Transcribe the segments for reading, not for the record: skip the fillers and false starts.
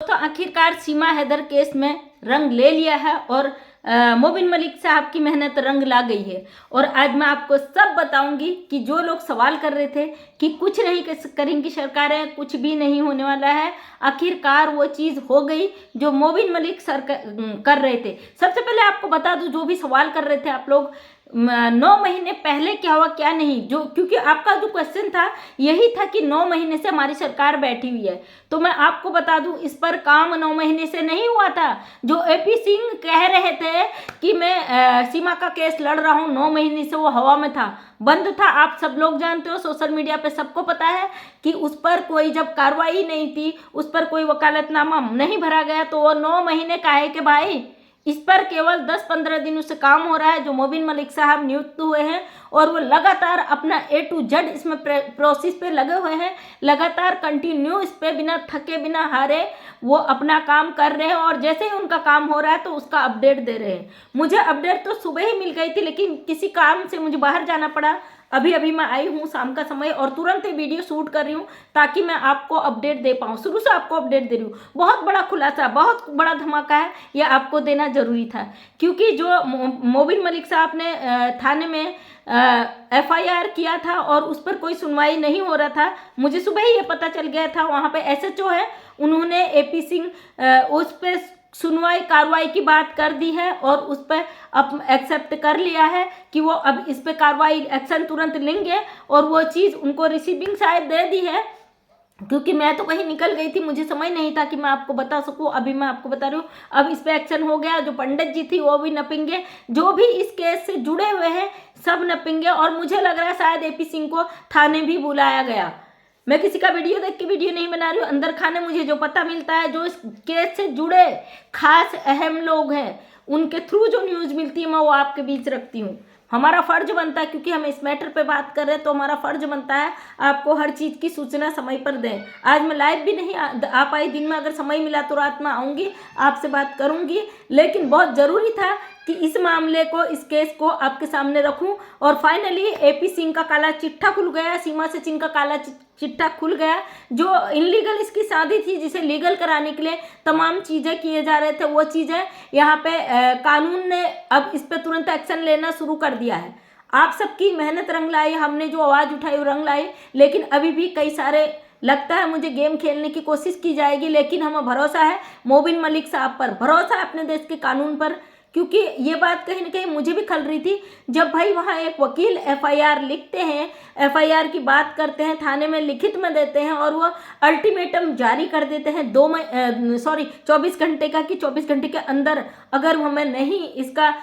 तो आखिरकार सीमा हैदर केस में रंग ले लिया है और मोबिन मलिक साहब की मेहनत रंग ला गई है। और आज मैं आपको सब बताऊंगी कि जो लोग सवाल कर रहे थे कि कुछ नहीं करेंगी सरकारें, कुछ भी नहीं होने वाला है, आखिरकार वो चीज़ हो गई जो मोबिन मलिक सर कर रहे थे। सबसे पहले आपको बता दूं, जो भी सवाल कर रहे थे आप लोग 9 महीने पहले क्या हुआ क्या नहीं, जो क्योंकि आपका जो क्वेश्चन था यही था कि 9 महीने से हमारी सरकार बैठी हुई है, तो मैं आपको बता दूं इस पर काम 9 महीने से नहीं हुआ था। जो एपी सिंह कह रहे थे कि मैं सीमा का केस लड़ रहा हूं, 9 महीने से वो हवा में था, बंद था। आप सब लोग जानते हो, सोशल मीडिया पे सबको पता है कि उस पर कोई जब कार्रवाई नहीं थी, उस पर कोई वकालतनामा नहीं भरा गया, तो वो 9 महीने काहे के भाई। इस पर केवल 10-15 दिनों से काम हो रहा है। जो मोबिन मलिक साहब नियुक्त हुए हैं और वो लगातार अपना A to Z इसमें प्रोसेस पे लगे हुए हैं, लगातार कंटिन्यू इस पे बिना थके बिना हारे वो अपना काम कर रहे हैं। और जैसे ही उनका काम हो रहा है तो उसका अपडेट दे रहे हैं। मुझे अपडेट तो सुबह ही मिल गई थी, लेकिन किसी काम से मुझे बाहर जाना पड़ा। अभी मैं आई हूँ शाम का समय और तुरंत ही वीडियो शूट कर रही हूँ ताकि मैं आपको अपडेट दे पाऊँ। शुरू से आपको अपडेट दे रही हूँ। बहुत बड़ा खुलासा, बहुत बड़ा धमाका है, यह आपको देना जरूरी था। क्योंकि जो मोबिन मलिक साहब ने थाने में FIR किया था और उस पर कोई सुनवाई नहीं हो रहा था, मुझे सुबह ही ये पता चल गया था। वहाँ पे SHO है, उन्होंने AP सिंह उस पर सुनवाई कार्रवाई की बात कर दी है और उस पर अब एक्सेप्ट कर लिया है कि वो अब इस पे कार्रवाई एक्शन तुरंत लेंगे। और वो चीज़ उनको रिसीविंग शायद दे दी है, क्योंकि मैं तो कहीं निकल गई थी, मुझे समय नहीं था कि मैं आपको बता सकूं। अभी मैं आपको बता रही हूँ, अब इस पे एक्शन हो गया। जो पंडित जी थी वो भी नपेंगे, जो भी इस केस से जुड़े हुए हैं सब नपेंगे। और मुझे लग रहा है शायद AP सिंह को थाने भी बुलाया गया। मैं किसी का वीडियो देख के वीडियो नहीं बना रही हूँ। अंदर खाने मुझे जो पता मिलता है, जो इस केस से जुड़े खास अहम लोग हैं उनके थ्रू जो न्यूज़ मिलती है मैं वो आपके बीच रखती हूँ। हमारा फर्ज बनता है, क्योंकि हम इस मैटर पे बात कर रहे हैं, तो हमारा फर्ज बनता है आपको हर चीज़ की सूचना समय पर दें। आज मैं लाइव भी नहीं आ पाई, दिन में अगर समय मिला तो रात में आऊँगी, आपसे बात करूँगी, लेकिन बहुत ज़रूरी था कि इस मामले को, इस केस को आपके सामने रखूं। और फाइनली AP सिंह का काला चिट्ठा खुल गया, सीमा सचिन का काला चिट्ठा खुल गया। जो इनलीगल इसकी शादी थी, जिसे लीगल कराने के लिए तमाम चीज़ें किए जा रहे थे, वो चीज़ें यहाँ पे कानून ने अब इस पर तुरंत एक्शन लेना शुरू कर दिया है। आप सबकी मेहनत रंग लाई, हमने जो आवाज़ उठाई वो रंग लाई, लेकिन अभी भी कई सारे लगता है मुझे गेम खेलने की कोशिश की जाएगी। लेकिन हमें भरोसा है मोबिन मलिक साहब पर, भरोसा है अपने देश के कानून पर। क्योंकि ये बात कहीं ना कहीं मुझे भी खल रही थी, जब भाई वहाँ एक वकील FIR लिखते हैं, FIR की बात करते हैं, थाने में लिखित में देते हैं और वो अल्टीमेटम जारी कर देते हैं 24 घंटे का, कि 24 घंटे के अंदर अगर हमें नहीं इसका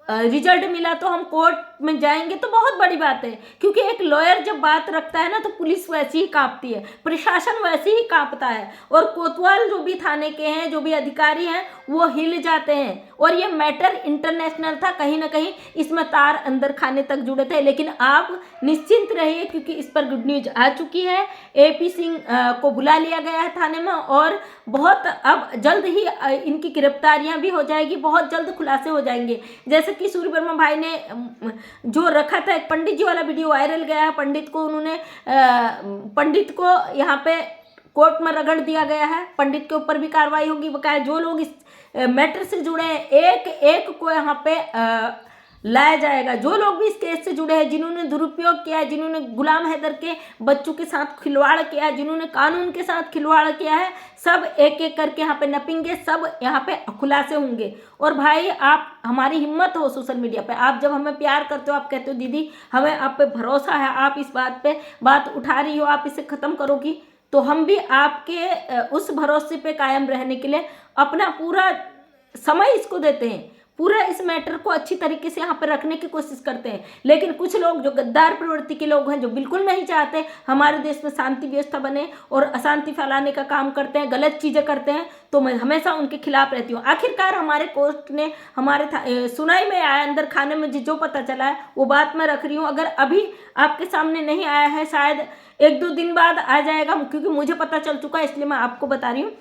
रिजल्ट मिला तो हम कोर्ट में जाएंगे, तो बहुत बड़ी बात है। क्योंकि एक लॉयर जब बात रखता है ना, तो पुलिस वैसी ही कांपती है, प्रशासन वैसे ही कांपता है, और कोतवाल जो भी थाने के हैं, जो भी अधिकारी हैं, वो हिल जाते हैं। और ये मैटर इंटरनेशनल था, कहीं ना कहीं इसमें तार अंदर खाने तक जुड़े थे। लेकिन आप निश्चिंत रहिए, क्योंकि इस पर गुड न्यूज आ चुकी है। AP सिंह को बुला लिया गया है थाने में, और बहुत अब जल्द ही इनकी गिरफ्तारियां भी हो जाएगी, बहुत जल्द खुलासे हो जाएंगे। जैसे कि सूर्य वर्मा भाई ने जो रखा था, एक पंडित जी वाला वीडियो वायरल गया है, पंडित को उन्होंने पंडित को यहाँ पे कोर्ट में रगड़ दिया गया है, पंडित के ऊपर भी कार्रवाई होगी। बकाया जो लोग इस मैटर से जुड़े हैं, एक एक को यहाँ पे लाया जाएगा। जो लोग भी इस केस से जुड़े हैं, जिन्होंने दुरुपयोग किया है, जिन्होंने गुलाम हैदर के बच्चों के साथ खिलवाड़ किया है, जिन्होंने कानून के साथ खिलवाड़ किया है, सब एक एक करके यहाँ पे नपेंगे, सब यहाँ पे खुलासे होंगे। और भाई आप, हमारी हिम्मत हो सोशल मीडिया पे, आप जब हमें प्यार करते हो, आप कहते हो दीदी हमें आप पे भरोसा है, आप इस बात पे बात उठा रही हो, आप इसे ख़त्म करोगी, तो हम भी आपके उस भरोसे पे कायम रहने के लिए अपना पूरा समय इसको देते हैं, पूरा इस मैटर को अच्छी तरीके से यहाँ पर रखने की कोशिश करते हैं। लेकिन कुछ लोग जो गद्दार प्रवृत्ति के लोग हैं, जो बिल्कुल नहीं चाहते हमारे देश में शांति व्यवस्था बने और अशांति फैलाने का काम करते हैं, गलत चीज़ें करते हैं, तो मैं हमेशा उनके खिलाफ रहती हूँ। आखिरकार हमारे कोर्ट ने हमारे सुनाई में आया, अंदर खाने में जो पता चला है वो बात मैं रख रही हूँ। अगर अभी आपके सामने नहीं आया है, शायद 1-2 दिन बाद आ जाएगा, क्योंकि मुझे पता चल चुका है, इसलिए मैं आपको बता रही हूँ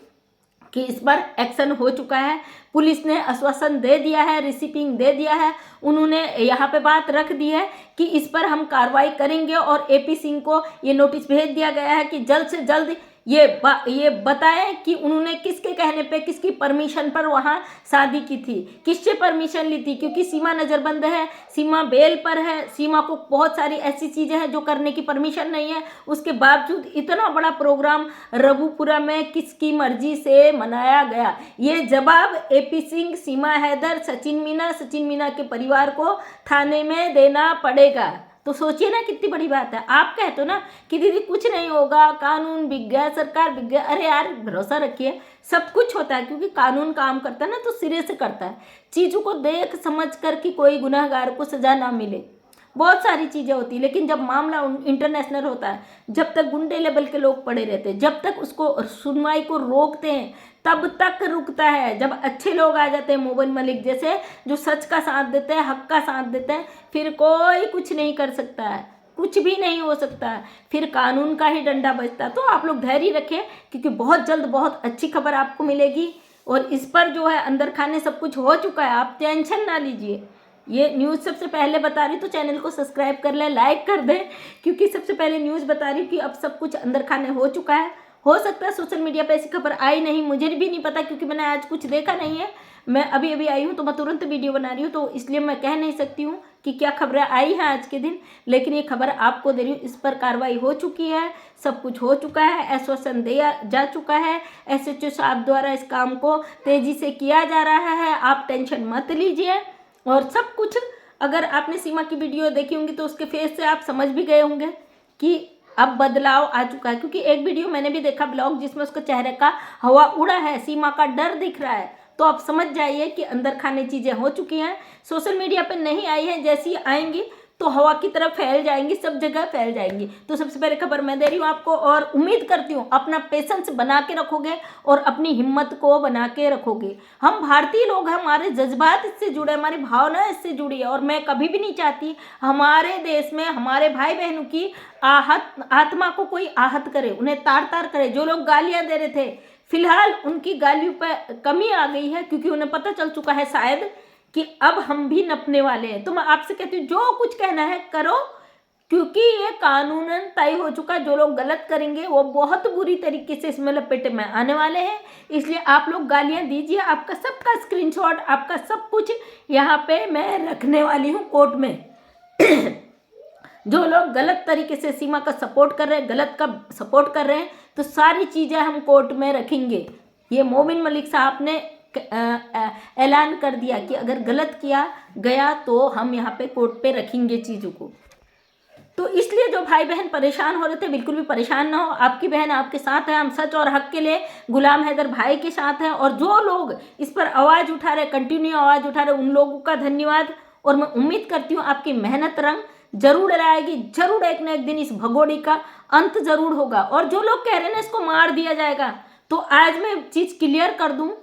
कि इस पर एक्शन हो चुका है। पुलिस ने आश्वासन दे दिया है, रिसीविंग दे दिया है, उन्होंने यहाँ पे बात रख दी है कि इस पर हम कार्रवाई करेंगे। और AP सिंह को ये नोटिस भेज दिया गया है कि जल्द से जल्द ये बताएं कि उन्होंने किसके कहने पे, किसकी परमिशन पर वहाँ शादी की थी, किससे परमिशन ली थी। क्योंकि सीमा नज़रबंद है, सीमा बेल पर है, सीमा को बहुत सारी ऐसी चीज़ें हैं जो करने की परमिशन नहीं है। उसके बावजूद इतना बड़ा प्रोग्राम रघुपुरा में किसकी मर्जी से मनाया गया। ये जवाब AP सिंह, सीमा हैदर, सचिन मीना के परिवार को थाने में देना पड़ेगा। तो सोचिए ना कितनी बड़ी बात है। आप कहते हो ना कि दीदी कुछ नहीं होगा, कानून बिक गया, सरकार बिक गया। अरे यार भरोसा रखिए, सब कुछ होता है, क्योंकि कानून काम करता है ना तो सिरे से करता है। चीज़ों को देख समझ कर कि कोई गुनहगार को सजा ना मिले, बहुत सारी चीज़ें होती है। लेकिन जब मामला इंटरनेशनल होता है, जब तक गुंडे लेवल के लोग पड़े रहते हैं, जब तक उसको सुनवाई को रोकते हैं तब तक रुकता है। जब अच्छे लोग आ जाते हैं, मोबिन मलिक जैसे, जो सच का साथ देते हैं, हक का साथ देते हैं, फिर कोई कुछ नहीं कर सकता है, कुछ भी नहीं हो सकता है, फिर कानून का ही डंडा बजता है। तो आप लोग धैर्य रखें, क्योंकि बहुत जल्द बहुत अच्छी खबर आपको मिलेगी। और इस पर जो है अंदर खाने सब कुछ हो चुका है, आप टेंशन ना लीजिए। ये न्यूज़ सबसे पहले बता रही, तो चैनल को सब्सक्राइब कर ले, लाइक कर दे, क्योंकि सबसे पहले न्यूज़ बता रही कि अब सब कुछ अंदर खाने हो चुका है। हो सकता है सोशल मीडिया पे ऐसी खबर आई नहीं, मुझे भी नहीं पता, क्योंकि मैंने आज कुछ देखा नहीं है। मैं अभी अभी आई हूँ तो मैं तुरंत वीडियो बना रही हूँ, तो इसलिए मैं कह नहीं सकती हूँ कि क्या खबरें आई हैं आज के दिन। लेकिन ये खबर आपको दे रही हूँ, इस पर कार्रवाई हो चुकी है, सब कुछ हो चुका है, आश्वासन दिया जा चुका है। SHO साहब द्वारा इस काम को तेज़ी से किया जा रहा है, आप टेंशन मत लीजिए। और सब कुछ, अगर आपने सीमा की वीडियो देखी होंगी तो उसके फेस से आप समझ भी गए होंगे कि अब बदलाव आ चुका है। क्योंकि एक वीडियो मैंने भी देखा ब्लॉग, जिसमें उसके चेहरे का हवा उड़ा है, सीमा का डर दिख रहा है। तो आप समझ जाइए कि अंदर खाने चीज़ें हो चुकी हैं, सोशल मीडिया पर नहीं आई हैं, जैसी आएंगी तो हवा की तरफ फैल जाएंगी, सब जगह फैल जाएंगी। तो सबसे पहले खबर मैं दे रही हूँ आपको, और उम्मीद करती हूँ अपना पेशेंस बना के रखोगे और अपनी हिम्मत को बना के रखोगे। हम भारतीय लोग हैं, हमारे जज्बात इससे जुड़े, हमारी भावना इससे जुड़ी है। और मैं कभी भी नहीं चाहती हमारे देश में हमारे भाई बहनों की आत्मा को कोई आहत करे, उन्हें तार तार करे। जो लोग गालियाँ दे रहे थे, फिलहाल उनकी गालियों पर कमी आ गई है, क्योंकि उन्हें पता चल चुका है शायद कि अब हम भी नपने वाले हैं। तो मैं आपसे कहती हूँ, जो कुछ कहना है करो, क्योंकि ये कानूनन तय हो चुका है। जो लोग गलत करेंगे वो बहुत बुरी तरीके से इसमें लपेटे में आने वाले हैं। इसलिए आप लोग गालियाँ दीजिए, आपका सबका स्क्रीनशॉट, आपका सब कुछ यहाँ पे मैं रखने वाली हूँ कोर्ट में। जो लोग गलत तरीके से सीमा का सपोर्ट कर रहे हैं, गलत का सपोर्ट कर रहे हैं, तो सारी चीज़ें हम कोर्ट में रखेंगे। ये मोबिन मलिक साहब ने ऐलान कर दिया कि अगर गलत किया गया तो हम यहाँ पे कोर्ट पे रखेंगे चीज़ों को। तो इसलिए जो भाई बहन परेशान हो रहे थे, बिल्कुल भी परेशान ना हो, आपकी बहन आपके साथ है। हम सच और हक के लिए गुलाम हैदर भाई के साथ हैं। और जो लोग इस पर आवाज़ उठा रहे, कंटिन्यू आवाज़ उठा रहे, उन लोगों का धन्यवाद। और मैं उम्मीद करती हूँ आपकी मेहनत रंग जरूर लाएगी, जरूर एक न एक दिन इस भगोड़ी का अंत जरूर होगा। और जो लोग कह रहे हैं ना इसको मार दिया जाएगा, तो आज मैं चीज़ क्लियर कर दूँ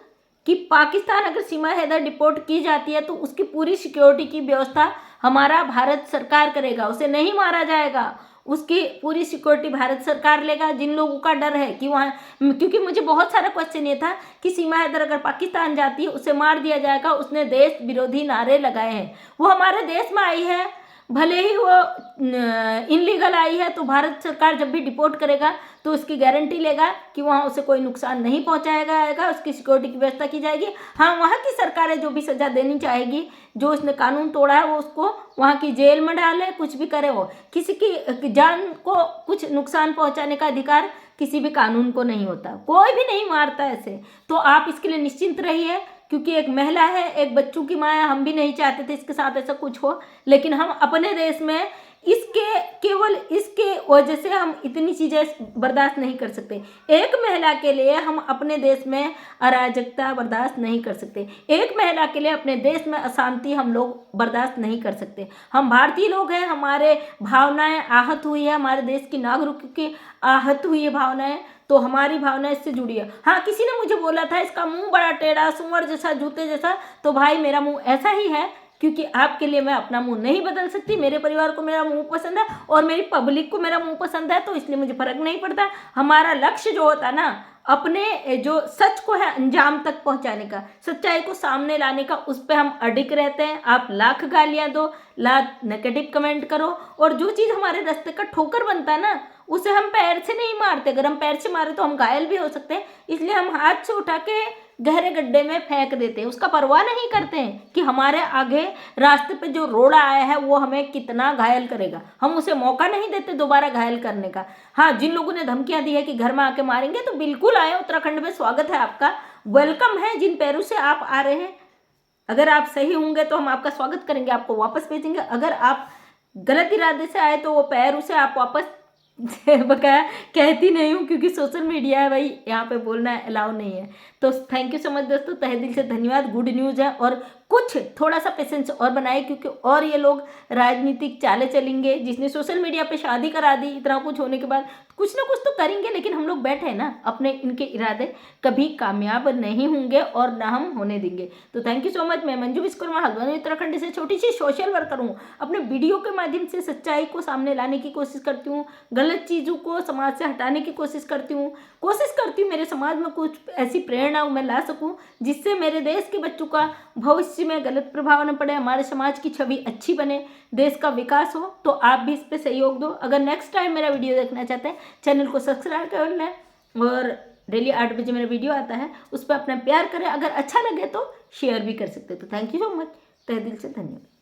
कि पाकिस्तान अगर सीमा हैदर डिपोर्ट की जाती है तो उसकी पूरी सिक्योरिटी की व्यवस्था हमारा भारत सरकार करेगा, उसे नहीं मारा जाएगा, उसकी पूरी सिक्योरिटी भारत सरकार लेगा। जिन लोगों का डर है कि वहाँ, क्योंकि मुझे बहुत सारा क्वेश्चन ये था कि सीमा हैदर अगर पाकिस्तान जाती है उसे मार दिया जाएगा, उसने देश विरोधी नारे लगाए हैं। वो हमारे देश में आई है, भले ही वो इनलीगल आई है, तो भारत सरकार जब भी डिपोर्ट करेगा तो उसकी गारंटी लेगा कि वहाँ उसे कोई नुकसान नहीं पहुँचाया जाएगा, उसकी सिक्योरिटी की व्यवस्था की जाएगी। हाँ, वहाँ की सरकारें जो भी सज़ा देनी चाहेगी, जो उसने कानून तोड़ा है वो उसको वहाँ की जेल में डाले, कुछ भी करे। वो किसी की जान को कुछ नुकसान पहुँचाने का अधिकार किसी भी कानून को नहीं होता, कोई भी नहीं मारता ऐसे। तो आप इसके लिए निश्चिंत रहिए, क्योंकि एक महिला है, एक बच्चों की माँ है। हम भी नहीं चाहते थे इसके साथ ऐसा कुछ हो, लेकिन हम अपने देश में केवल इसके वजह से हम इतनी चीज़ें बर्दाश्त नहीं कर सकते। एक महिला के लिए हम अपने देश में अराजकता बर्दाश्त नहीं कर सकते, एक महिला के लिए अपने देश में अशांति हम लोग बर्दाश्त नहीं कर सकते। हम भारतीय लोग हैं, हमारे भावनाएं आहत हुई है, हमारे देश की नागरिकों की आहत हुई है भावनाएं, तो हमारी भावना इससे जुड़ी है। हाँ, किसी ने मुझे बोला था इसका मुंह बड़ा टेढ़ा, सुअर जैसा, जूते जैसा, तो भाई मेरा मुंह ऐसा ही है, क्योंकि आपके लिए मैं अपना मुंह नहीं बदल सकती। मेरे परिवार को मेरा मुंह पसंद है और मेरी पब्लिक को मेरा मुंह पसंद है, तो इसलिए मुझे फर्क नहीं पड़ता। हमारा लक्ष्य जो होता है ना, अपने जो सच को है अंजाम तक पहुंचाने का, सच्चाई को सामने लाने का, उस पर हम अडिग रहते हैं। आप लाख गालियां दो, लाख नेगेटिव कमेंट करो, और जो चीज़ हमारे रास्ते का ठोकर बनता है ना, उसे हम पैर से नहीं मारते, अगर हम पैर से मारे तो हम घायल भी हो सकते हैं, इसलिए हम हाथ से उठा के गहरे गड्ढे में फेंक देते हैं, उसका परवाह नहीं करते हैं कि हमारे आगे रास्ते पे जो रोड़ा आया है वो हमें कितना घायल करेगा, हम उसे मौका नहीं देते दोबारा घायल करने का। हाँ, जिन लोगों ने धमकियां दी है कि घर में आके मारेंगे, तो बिल्कुल आए, उत्तराखंड में स्वागत है आपका, वेलकम है। जिन पैरों से आप आ रहे हैं, अगर आप सही होंगे तो हम आपका स्वागत करेंगे, आपको वापस भेजेंगे। अगर आप गलत इरादे से आए तो वो पैर उसे आप वापस बकाया कहती नहीं हूँ क्योंकि सोशल मीडिया है भाई, यहाँ पे बोलना अलाउ नहीं है। तो थैंक यू सो मच दोस्तों, तहे दिल से धन्यवाद। गुड न्यूज़ है, और कुछ थोड़ा सा पेशेंस और बनाए, क्योंकि और ये लोग राजनीतिक चाले चलेंगे। जिसने सोशल मीडिया पे शादी करा दी इतना कुछ होने के बाद, कुछ ना कुछ तो करेंगे, लेकिन हम लोग बैठे हैं ना, अपने इनके इरादे कभी कामयाब नहीं होंगे और ना हम होने देंगे। तो थैंक यू सो मच। मैं मंजू विश्वकर्मा हल्द्वानी उत्तराखंड से छोटी सी सोशल वर्कर हूँ। अपने वीडियो के माध्यम से सच्चाई को सामने लाने की कोशिश करती हूँ, गलत चीज़ों को समाज से हटाने की कोशिश करती हूँ मेरे समाज में कुछ ऐसी प्रेरणा मैं ला सकूँ जिससे मेरे देश के बच्चों का भविष्य में गलत प्रभाव न पड़े, हमारे समाज की छवि अच्छी बने, देश का विकास हो। तो आप भी इस पर सहयोग दो। अगर नेक्स्ट टाइम मेरा वीडियो देखना चाहते हैं, चैनल को सब्सक्राइब कर लें, और डेली 8 बजे मेरा वीडियो आता है, उस पर अपना प्यार करें। अगर अच्छा लगे तो शेयर भी कर सकते हैं। तो थैंक यू सो मच, तहे दिल से धन्यवाद।